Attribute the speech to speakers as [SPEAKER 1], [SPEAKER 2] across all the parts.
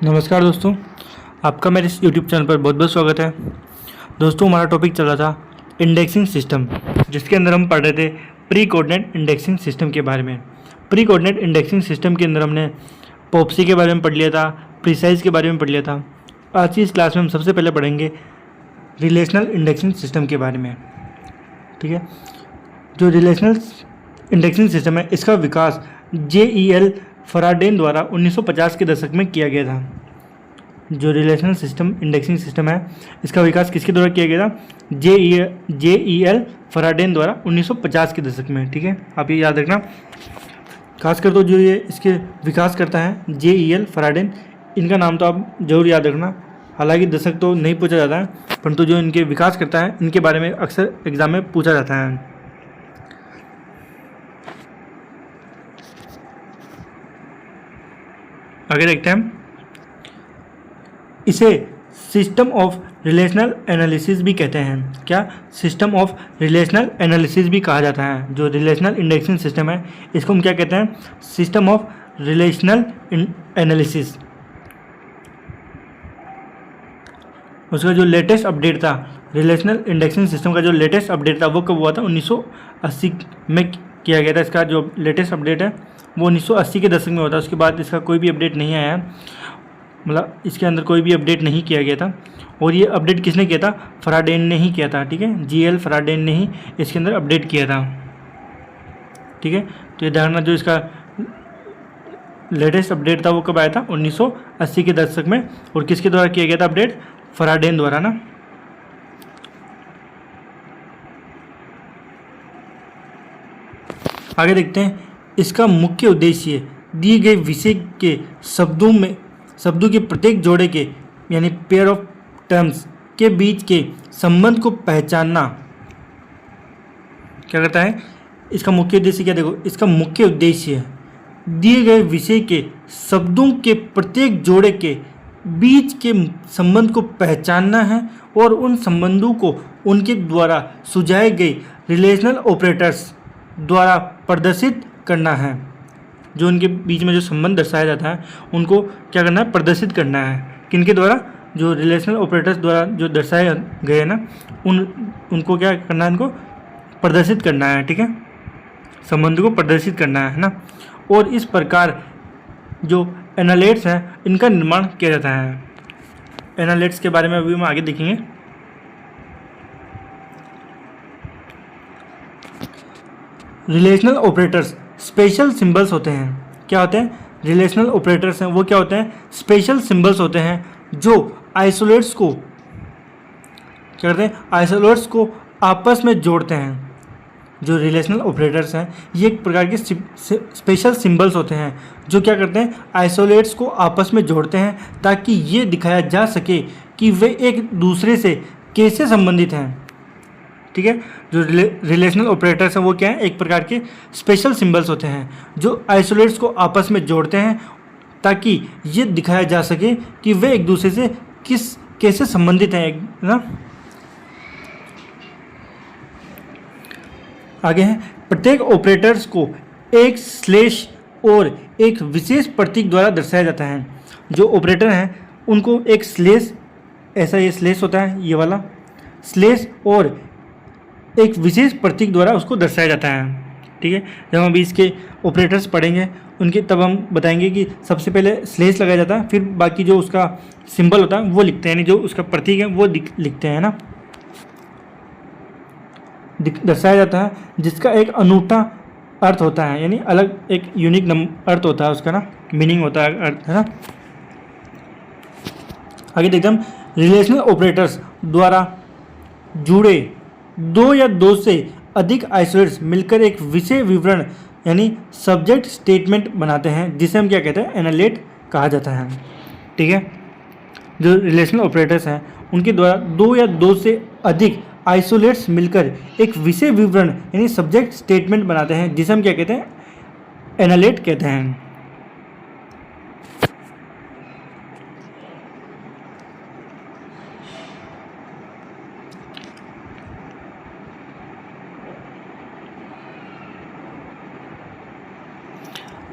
[SPEAKER 1] नमस्कार दोस्तों, आपका मेरे इस यूट्यूब चैनल पर बहुत बहुत स्वागत है। दोस्तों, हमारा टॉपिक चल रहा था इंडेक्सिंग सिस्टम, जिसके अंदर हम पढ़ रहे थे प्री कोऑर्डिनेट इंडेक्सिंग सिस्टम के बारे में। प्री कोऑर्डिनेट इंडेक्सिंग सिस्टम के अंदर हमने पॉप्सी के बारे में पढ़ लिया था, प्रीसाइज के बारे में पढ़ लिया था। आज की इस क्लास में हम सबसे पहले पढ़ेंगे रिलेशनल इंडेक्सिंग सिस्टम के बारे में। ठीक है, जो रिलेशनल इंडेक्सिंग सिस्टम है, इसका विकास JEL फराडेन द्वारा 1950 के दशक में किया गया था। जो रिलेशनल सिस्टम इंडेक्सिंग सिस्टम है, इसका विकास किसके द्वारा किया गया था? JEL फराडेन द्वारा 1950 के दशक में। ठीक है, आप ये याद रखना। खासकर तो जो ये इसके विकास करता है JEL फराडेन, इनका नाम तो आप जरूर याद रखना। हालांकि दशक तो नहीं पूछा जाता है, परंतु जो इनके विकास करता है, इनके बारे में अक्सर एग्जाम में पूछा जाता है। आगे देखते हैं, इसे सिस्टम ऑफ रिलेशनल एनालिसिस भी कहते हैं। क्या? सिस्टम ऑफ रिलेशनल एनालिसिस भी कहा जाता है। जो रिलेशनल इंडेक्सिंग सिस्टम है, इसको हम क्या कहते हैं? System of relational analysis. उसका जो लेटेस्ट अपडेट था, रिलेशनल इंडेक्सिंग सिस्टम का जो लेटेस्ट अपडेट था, वो कब हुआ था? 1980 में किया गया था। इसका जो लेटेस्ट अपडेट है वो 1980 के दशक में होता है। उसके बाद इसका कोई भी अपडेट नहीं आया, मतलब इसके अंदर कोई भी अपडेट नहीं किया गया था। और ये अपडेट किसने किया था? फराडेन ने ही किया था। ठीक है, JEL फराडेन ने ही इसके अंदर अपडेट किया था। ठीक है, तो ये ध्यान, जो इसका लेटेस्ट अपडेट था वो कब आया था? 1980 के दशक में। और किसके द्वारा किया गया था अपडेट? फराडेन द्वारा ना। आगे देखते हैं, इसका मुख्य उद्देश्य दिए गए विषय के शब्दों के प्रत्येक जोड़े के यानी पेयर ऑफ टर्म्स के बीच के संबंध को पहचानना। क्या करता है? इसका मुख्य उद्देश्य क्या? देखो, इसका मुख्य उद्देश्य दिए गए विषय के शब्दों के प्रत्येक जोड़े के बीच के संबंध को पहचानना है और उन संबंधों को उनके द्वारा सुझाए गए रिलेशनल ऑपरेटर्स द्वारा प्रदर्शित करना है। जो उनके बीच में जो संबंध दर्शाया जाता है, उनको क्या करना है? प्रदर्शित करना है। किनके द्वारा? जो रिलेशनल ऑपरेटर्स द्वारा जो दर्शाए गए ना, उनको क्या करना है? इनको प्रदर्शित करना है। ठीक है, संबंध को प्रदर्शित करना है ना। और इस प्रकार जो एनालेट्स हैं, इनका निर्माण किया जाता है। एनालेट्स के बारे में अभी हम आगे देखेंगे। रिलेशनल ऑपरेटर्स स्पेशल सिंबल्स होते हैं। क्या होते हैं? रिलेशनल ऑपरेटर्स हैं वो क्या होते हैं? स्पेशल सिंबल्स होते हैं जो आइसोलेट्स को क्या करते हैं? आइसोलेट्स को आपस में जोड़ते हैं। जो रिलेशनल ऑपरेटर्स हैं, ये एक प्रकार के स्पेशल सिंबल्स होते हैं जो क्या करते हैं? आइसोलेट्स को आपस में जोड़ते हैं, ताकि ये दिखाया जा सके कि वे एक दूसरे से कैसे संबंधित हैं। ठीक है, जो रिलेशनल ऑपरेटर्स हैं वो क्या है? एक प्रकार के स्पेशल सिंबल्स होते हैं जो आइसोलेट्स को आपस में जोड़ते हैं, ताकि ये दिखाया जा सके कि वे एक दूसरे से कैसे संबंधित हैं ना। आगे है, प्रत्येक ऑपरेटर्स को एक स्लैश और एक विशेष प्रतीक द्वारा दर्शाया जाता है। जो ऑपरेटर हैं उनको एक स्लैश, ऐसा ये स्लैश होता है, ये वाला स्लैश, और एक विशेष प्रतीक द्वारा उसको दर्शाया जाता है। ठीक है, जब हम अभी इसके ऑपरेटर्स पढ़ेंगे उनके, तब हम बताएंगे कि सबसे पहले स्लैश लगाया जाता है, फिर बाकी जो उसका सिंबल होता है वो लिखते हैं, यानी जो उसका प्रतीक है वो लिखते हैं ना, दर्शाया जाता है, जिसका एक अनूठा अर्थ होता है, यानी अलग एक यूनिक अर्थ होता है उसका ना, मीनिंग होता है, अर्थ है ना। आगे देखते हम, रिलेशनल ऑपरेटर्स द्वारा जुड़े दो या दो से अधिक आइसोलेट्स मिलकर एक विषय विवरण यानी सब्जेक्ट स्टेटमेंट बनाते हैं, जिसे हम क्या कहते हैं? एनालेट कहा जाता है। ठीक है, जो रिलेशनल ऑपरेटर्स हैं उनके द्वारा दो या दो से अधिक आइसोलेट्स मिलकर एक विषय विवरण यानी सब्जेक्ट स्टेटमेंट बनाते हैं, जिसे हम क्या कहते हैं? एनालेट कहते हैं।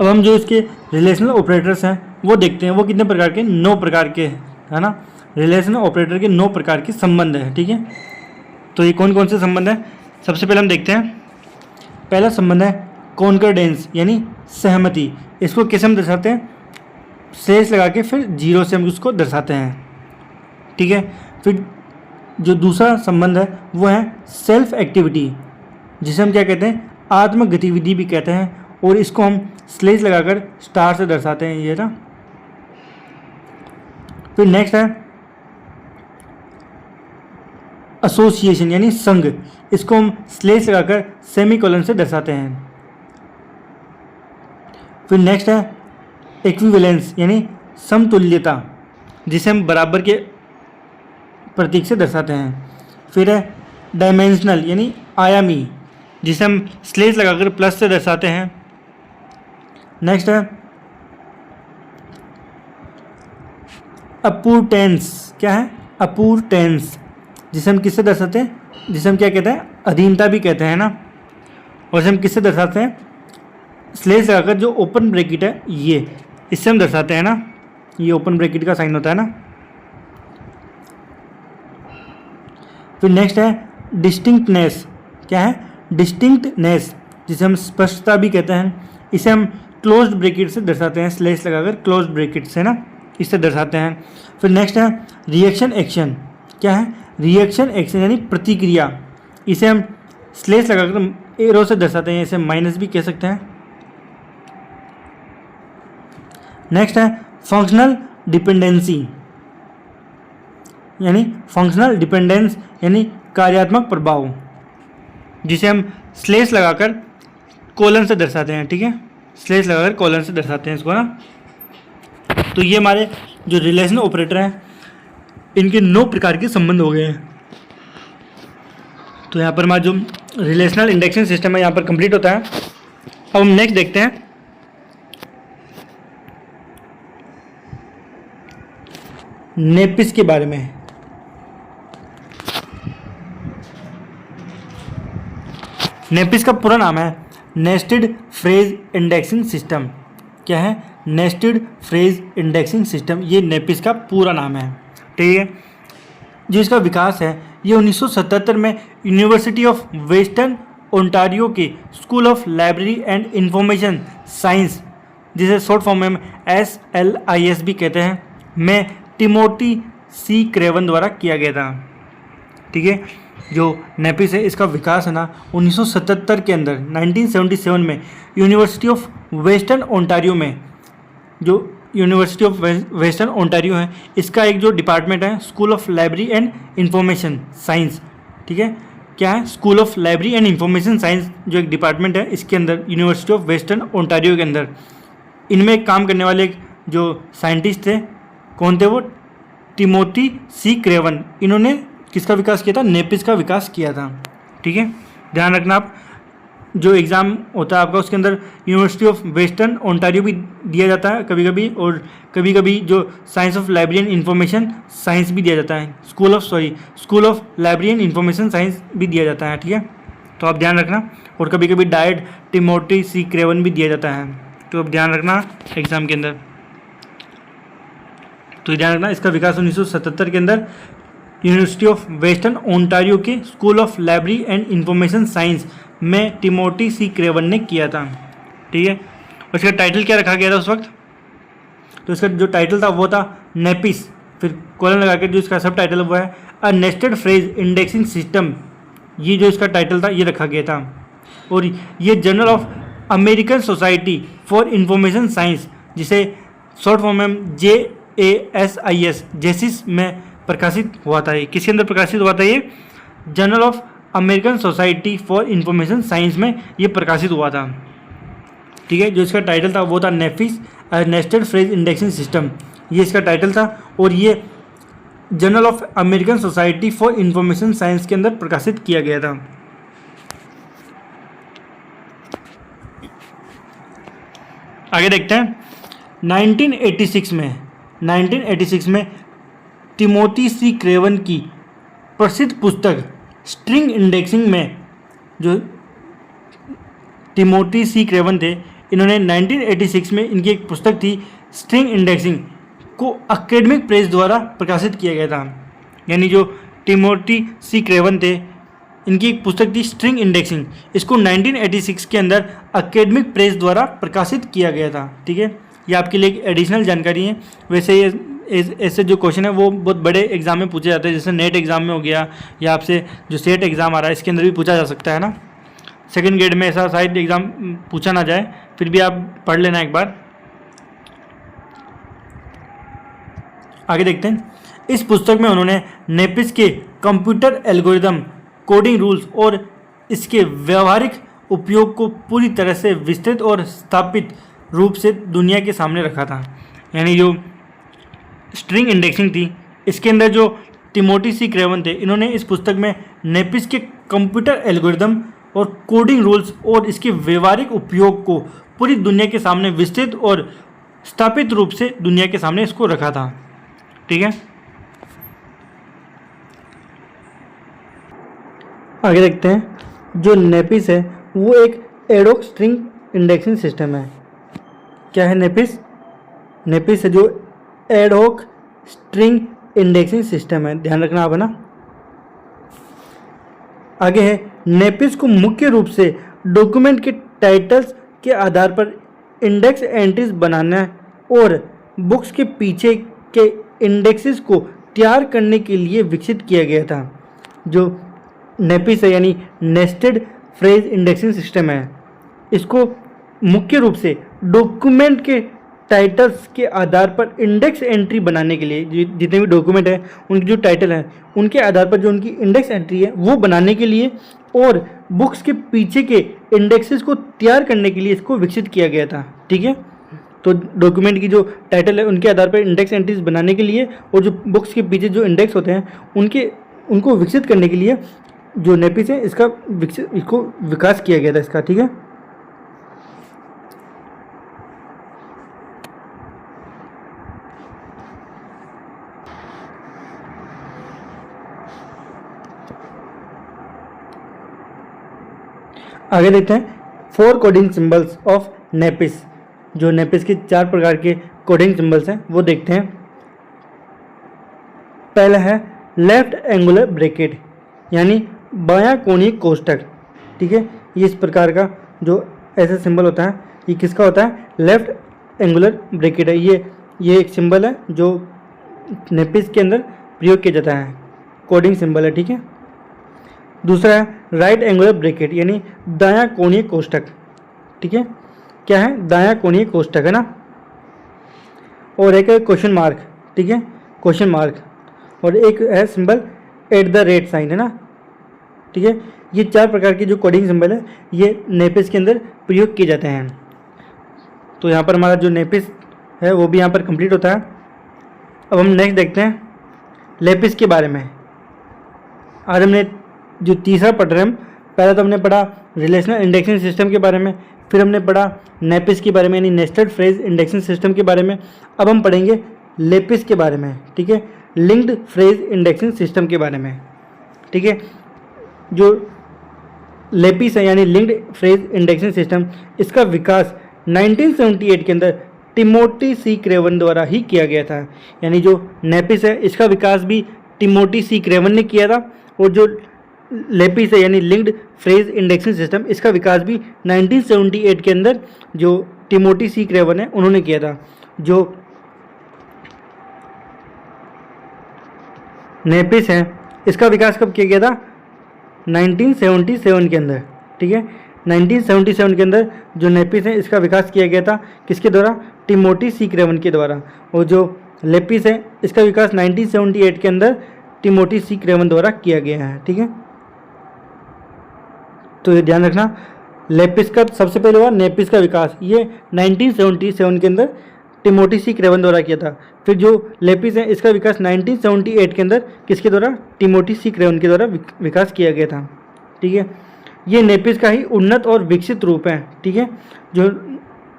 [SPEAKER 1] अब हम जो इसके रिलेशनल ऑपरेटर्स हैं वो देखते हैं, वो कितने प्रकार के, 9 प्रकार के, है ना। रिलेशनल ऑपरेटर के 9 प्रकार के संबंध है, ठीक है। तो ये कौन कौन से संबंध है, सबसे पहले हम देखते हैं। पहला संबंध है कॉन्कर्डेंस यानी सहमति। इसको कैसे हम दर्शाते हैं, स्लेश लगा के फिर 0 से हम उसको दर्शाते हैं, ठीक है। फिर जो दूसरा संबंध है वो है सेल्फ एक्टिविटी, जिसे हम क्या कहते हैं, आत्म गतिविधि भी कहते हैं, और इसको हम स्लेश लगाकर स्टार से दर्शाते हैं, ये ना। फिर नेक्स्ट है एसोसिएशन यानी संघ, इसको हम स्लेश लगाकर सेमीकोलन से दर्शाते हैं। फिर नेक्स्ट है इक्विवेलेंस यानी समतुल्यता, जिसे हम बराबर के प्रतीक से दर्शाते हैं। फिर है डायमेंशनल यानी आयामी, जिसे हम स्लेश लगाकर प्लस से दर्शाते हैं। नेक्स्ट है अपूर्टेंस, क्या है, अपूर्टेंस, जिसे हम किससे दर्शाते हैं, जिसे हम क्या कहते हैं, अधीनता भी कहते हैं ना। और इसे हम किससे दर्शाते हैं, स्लेश लगाकर जो ओपन ब्रैकेट है ये, इससे हम दर्शाते हैं ना, ये ओपन ब्रैकेट का साइन होता है ना। फिर नेक्स्ट है डिस्टिंक्टनेस, क्या है, डिस्टिंक्टनेस, जिसे हम स्पष्टता भी कहते हैं। इसे हम क्लोज्ड ब्रैकेट से दर्शाते हैं, स्लेश लगाकर क्लोज्ड ब्रैकेट से ना, इससे दर्शाते हैं। फिर नेक्स्ट है रिएक्शन एक्शन, क्या है, रिएक्शन एक्शन यानी प्रतिक्रिया, इसे हम स्लेश लगाकर एरो से दर्शाते हैं, इसे माइनस भी कह सकते हैं। नेक्स्ट है फंक्शनल डिपेंडेंसी यानी फंक्शनल डिपेंडेंस यानी कार्यात्मक प्रभाव, जिसे हम स्लेश लगाकर कोलन से दर्शाते हैं, ठीक है, स्लेश लगाकर कोलन से दर्शाते हैं इसको ना। तो ये हमारे जो रिलेशनल ऑपरेटर हैं इनके 9 प्रकार के संबंध हो गए हैं। तो यहाँ पर हमारा जो रिलेशनल इंडेक्सिंग सिस्टम है यहाँ पर कंप्लीट होता है। अब हम नेक्स्ट देखते हैं नेपिस के बारे में। नेपिस का पूरा नाम है नेस्टेड फ्रेज इंडेक्सिंग सिस्टम, क्या है, नेस्टेड फ्रेज इंडेक्सिंग सिस्टम, ये नेपिस का पूरा नाम है, ठीक है। जो इसका विकास है ये 1977 में यूनिवर्सिटी ऑफ वेस्टर्न ओंटारियो के school of library and information science, जिसे शॉर्ट फॉर्म में SLIS भी कहते हैं, में टिमोथी C. क्रेवन द्वारा किया गया था, ठीक है। जो नेपिस है इसका विकास है ना 1977 के अंदर 1977 में यूनिवर्सिटी ऑफ वेस्टर्न ओंटारियो में, जो यूनिवर्सिटी ऑफ वेस्टर्न ओंटारियो है, इसका एक जो डिपार्टमेंट है school of library and information science, ठीक है, क्या है, school of library and information science जो एक डिपार्टमेंट है इसके अंदर यूनिवर्सिटी ऑफ वेस्टर्न ओंटारियो के अंदर, इनमें काम करने वाले एक जो साइंटिस्ट थे, कौन थे वो, टिमोथी C. क्रेवन, इन्होंने किसका विकास किया था, नेपिस का विकास किया था, ठीक है। ध्यान रखना आप, जो एग्ज़ाम होता है आपका उसके अंदर यूनिवर्सिटी ऑफ वेस्टर्न ओंटारियो भी दिया जाता है कभी कभी, और कभी कभी जो science of library and information science भी दिया जाता है, school of library and information science भी दिया जाता है, ठीक है। तो आप ध्यान रखना, और कभी कभी डायट टिमोथी C. क्रेवन भी दिया जाता है, तो आप ध्यान रखना एग्ज़ाम के अंदर। तो ध्यान रखना इसका विकास 1977 के अंदर यूनिवर्सिटी ऑफ वेस्टर्न ओंटारियो के school of library and information science में टिमोथी C. क्रेवन ने किया था, ठीक है। और इसका टाइटल क्या रखा गया था उस वक्त, तो इसका जो टाइटल था वो था नेपिस, फिर कॉलन लगा के जो इसका सब टाइटल वो है अ नेस्टेड फ्रेज इंडेक्सिंग सिस्टम, ये जो इसका टाइटल था ये रखा गया था। और ये journal of American society for information science, जिसे शॉर्ट फॉर्म में JASIS जेसिस में प्रकाशित हुआ था। ये किसके अंदर प्रकाशित हुआ था, ये journal of American society for information science में ये प्रकाशित हुआ था, ठीक है। जो इसका टाइटल था वो था नेपिस नेस्टेड फ्रेज इंडेक्सिंग सिस्टम, ये इसका टाइटल था, और ये journal of American society for information science के अंदर प्रकाशित किया गया था। आगे देखते हैं 1986 में टिमोथी C. क्रेवन की प्रसिद्ध पुस्तक स्ट्रिंग इंडेक्सिंग में, जो टिमोथी C. क्रेवन थे, इन्होंने 1986 में इनकी एक पुस्तक थी स्ट्रिंग इंडेक्सिंग को एकेडमिक प्रेस द्वारा प्रकाशित किया गया था। यानी जो टिमोथी सी क्रेवन थे, इनकी एक पुस्तक थी स्ट्रिंग इंडेक्सिंग, इसको 1986 के अंदर एकेडमिक प्रेस द्वारा प्रकाशित किया गया था। ठीक है, ये आपके लिए एक एडिशनल जानकारी है। वैसे ये ऐसे जो क्वेश्चन है वो बहुत बड़े एग्जाम में पूछे जाते हैं, जैसे नेट एग्जाम में हो गया, या आपसे जो सेट एग्ज़ाम आ रहा है इसके अंदर भी पूछा जा सकता है ना। सेकंड ग्रेड में ऐसा शायद एग्ज़ाम पूछा ना जाए, फिर भी आप पढ़ लेना एक बार। आगे देखते हैं। इस पुस्तक में उन्होंने नेपिस के कंप्यूटर एल्गोरिदम, कोडिंग रूल्स और इसके व्यवहारिक उपयोग को पूरी तरह से विस्तृत और स्थापित रूप से दुनिया के सामने रखा था। यानी जो स्ट्रिंग इंडेक्सिंग थी, इसके अंदर जो टिमोथी सी क्रेवन थे, इन्होंने इस पुस्तक में नेपिस के कंप्यूटर एल्गोरिदम और कोडिंग रूल्स और इसके व्यवहारिक उपयोग को पूरी दुनिया के सामने विस्तृत और स्थापित रूप से दुनिया के सामने इसको रखा था। ठीक है, आगे देखते हैं। जो नेपिस है वो एक एडोक स्ट्रिंग इंडेक्सिंग सिस्टम है। क्या है नेपिस? नेपिस है जो एडोक स्ट्रिंग इंडेक्सिंग सिस्टम है, ध्यान रखना आप, है ना। आगे है, नेपिस को मुख्य रूप से डॉक्यूमेंट के टाइटल्स के आधार पर इंडेक्स एंट्रीज बनाना और बुक्स के पीछे के इंडेक्सेस को तैयार करने के लिए विकसित किया गया था। जो नेपिस है यानी नेस्टेड फ्रेज इंडेक्सिंग सिस्टम है, इसको मुख्य रूप से डॉक्यूमेंट के टाइटल्स के आधार पर इंडेक्स एंट्री बनाने के लिए, जितने भी डॉक्यूमेंट है उनकी जो टाइटल है उनके आधार पर जो उनकी इंडेक्स एंट्री है वो बनाने के लिए और बुक्स के पीछे के इंडेक्सेस को तैयार करने के लिए इसको विकसित किया गया था। ठीक है, तो डॉक्यूमेंट की जो टाइटल है उनके आधार पर इंडेक्स एंट्रीज बनाने के लिए और जो बुक्स के पीछे जो इंडेक्स होते हैं उनको विकसित करने के लिए जो नेपिस है इसको विकास किया गया था इसका। ठीक है, आगे देखते हैं 4 कोडिंग सिंबल्स ऑफ नेपिस। जो नेपिस के 4 प्रकार के कोडिंग सिंबल्स हैं वो देखते हैं। पहला है लेफ्ट एंगुलर ब्रैकेट, यानी बायां कोणीय कोष्ठक। ठीक है, ये इस प्रकार का जो ऐसा सिंबल होता है ये किसका होता है? लेफ्ट एंगुलर ब्रैकेट है। ये एक सिंबल है जो नेपिस के अंदर प्रयोग किया जाता है, कोडिंग सिंबल है। ठीक है, दूसरा है राइट एंगुलर ब्रैकेट, यानी दायां कोणीय कोष्ठक। ठीक है, क्या है? दायां कोणीय कोष्ठक, है ना। और एक है क्वेश्चन मार्क। ठीक है, क्वेश्चन मार्क। और एक है सिंबल @ साइन, है ना। ठीक है, ये 4 प्रकार के जो कोडिंग सिंबल है ये नेपिस के अंदर प्रयोग किए जाते हैं। तो यहाँ पर हमारा जो नेपिस है वो भी यहाँ पर कंप्लीट होता है। अब हम नेक्स्ट देखते हैं लेपिस के बारे में। आज हमने जो तीसरा पढ़ रहे हैं, पहले तो हमने पढ़ा रिलेशनल इंडेक्सिंग सिस्टम के बारे में, फिर हमने पढ़ा नेपिस के बारे में यानी नेस्टेड फ्रेज इंडेक्सिंग सिस्टम के बारे में। अब हम पढ़ेंगे लेपिस के बारे में। ठीक है, लिंक्ड फ्रेज इंडेक्सिंग सिस्टम के बारे में। ठीक है, जो लेपिस है यानी लिंक्ड फ्रेज इंडेक्सिंग सिस्टम, इसका विकास 1978 के अंदर टिमोथी सी क्रेवन द्वारा ही किया गया था। यानी जो नेपिस है इसका विकास भी टिमोथी सी क्रेवन ने किया था, और जो लेपिस है यानी लिंक्ड फ्रेज इंडेक्सिंग सिस्टम, इसका विकास भी 1978 के अंदर जो टिमोथी सी क्रेवन है उन्होंने किया था। जो नेपिस है इसका विकास कब किया गया था? 1977 के अंदर। ठीक है, 1977 के अंदर जो नेपिस है इसका विकास किया गया था किसके द्वारा? टिमोथी सी क्रेवन के द्वारा। और जो लेपिस है इसका विकास 1978 के अंदर टिमोथी सी क्रेवन द्वारा किया गया है। ठीक है, तो ये ध्यान रखना, लेपिस का सबसे पहले हुआ नेपिस का विकास, ये 1977 के अंदर टिमोथी सी क्रेवन द्वारा किया था। फिर जो लेपिस है इसका विकास 1978 के अंदर किसके द्वारा? टिमोथी सी क्रेवन के द्वारा विकास किया गया था। ठीक है, ये नेपिस का ही उन्नत और विकसित रूप है। ठीक है, जो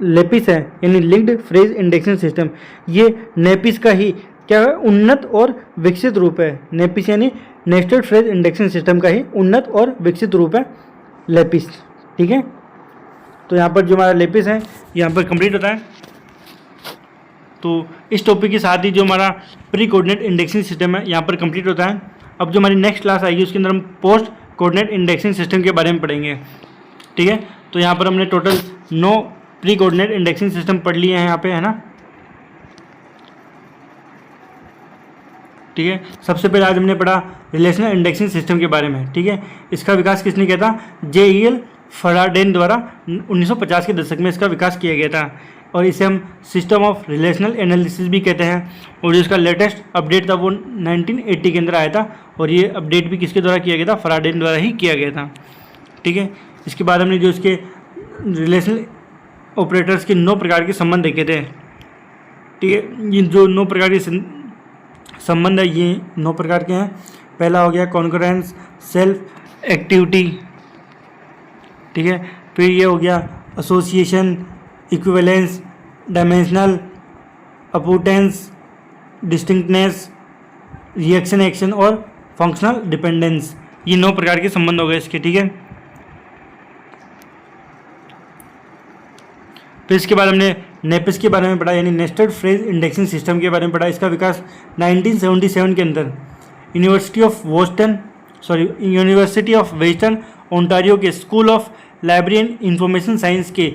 [SPEAKER 1] लेपिस है यानी लिंक्ड फ्रेज इंडेक्सिंग सिस्टम, ये नेपिस का ही क्या है? उन्नत और विकसित रूप है। नेपिस यानी नेस्टेड फ्रेज इंडेक्सिंग सिस्टम का ही उन्नत और विकसित रूप है लेपिस। ठीक है, तो यहाँ पर जो हमारा लेपिस है यहाँ पर कंप्लीट होता है। तो इस टॉपिक के साथ ही जो हमारा प्री कोऑर्डिनेट इंडेक्सिंग सिस्टम है यहाँ पर कंप्लीट होता है। अब जो हमारी नेक्स्ट क्लास आएगी उसके अंदर हम पोस्ट कोऑर्डिनेट इंडेक्सिंग सिस्टम के बारे में पढ़ेंगे। ठीक है, तो यहाँ पर हमने total 9 pre coordinate indexing system पढ़ लिए हैं यहाँ पे, है ना। ठीक है, सबसे पहले आज हमने पढ़ा रिलेशनल इंडेक्सिंग सिस्टम के बारे में। ठीक है, इसका विकास किसने किया था? JEL फराडेन द्वारा 1950 के दशक में इसका विकास किया गया था और इसे हम सिस्टम ऑफ रिलेशनल एनालिसिस भी कहते हैं। और जो इसका लेटेस्ट अपडेट था वो 1980 के अंदर आया था और ये अपडेट भी किसके द्वारा किया गया था? फराडेन द्वारा ही किया गया था। ठीक है, इसके बाद हमने जो इसके रिलेशनल ऑपरेटर्स के 9 प्रकार के संबंध देखे थे। ठीक है, ये जो 9 प्रकार के संबंध है ये 9 प्रकार के हैं। पहला हो गया कॉन्करेंस, सेल्फ एक्टिविटी। ठीक है, फिर ये हो गया एसोसिएशन, इक्विवेलेंस, डायमेंशनल, अपोटेंस, डिस्टिंक्टनेस, रिएक्शन एक्शन और फंक्शनल डिपेंडेंस। ये 9 प्रकार के संबंध हो गए इसके। ठीक है, फिर इसके बाद हमने नेपिस के बारे में पढ़ा, यानी नेस्टेड फ्रेज इंडेक्सिंग सिस्टम के बारे में पढ़ा। इसका विकास 1977 के अंदर यूनिवर्सिटी ऑफ वेस्टर्न ओंटारियो के school of library and information science के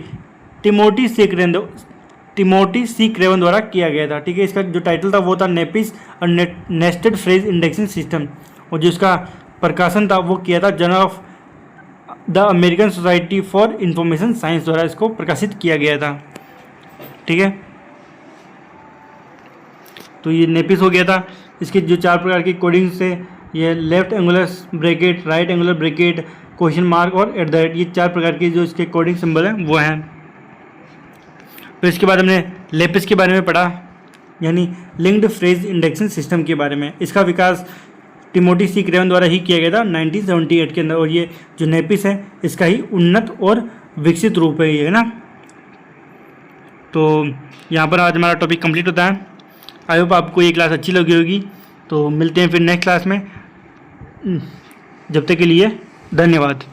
[SPEAKER 1] टिमोटी सी क्रेवन द्वारा किया गया था। ठीक है, इसका जो टाइटल था वो था नेपिस और नेस्टेड फ्रेज इंडेक्सिंग सिस्टम, और जो इसका प्रकाशन था वो किया था journal of the American society for information science द्वारा इसको प्रकाशित किया गया था। ठीक है, तो ये नेपिस हो गया था। इसके जो 4 प्रकार की कोडिंग्स थे, ये left angular bracket, right angular bracket, question mark और @ ये 4 प्रकार की जो इसके कोडिंग सिंबल हैं वो हैं। फिर इसके बाद हमने लेपिस के बारे में पढ़ा, यानी लिंक्ड फ्रेज इंडेक्सिंग सिस्टम के बारे में। इसका विकास टिमोटी सी क्रेवन द्वारा ही किया गया था 1978 के अंदर, और ये जो नेपिस है इसका ही उन्नत और विकसित रूप है ये, है ना। तो यहाँ पर आज हमारा टॉपिक कंप्लीट होता है। आई होप आपको ये क्लास अच्छी लगी होगी। तो मिलते हैं फिर नेक्स्ट क्लास में। जब तक के लिए धन्यवाद।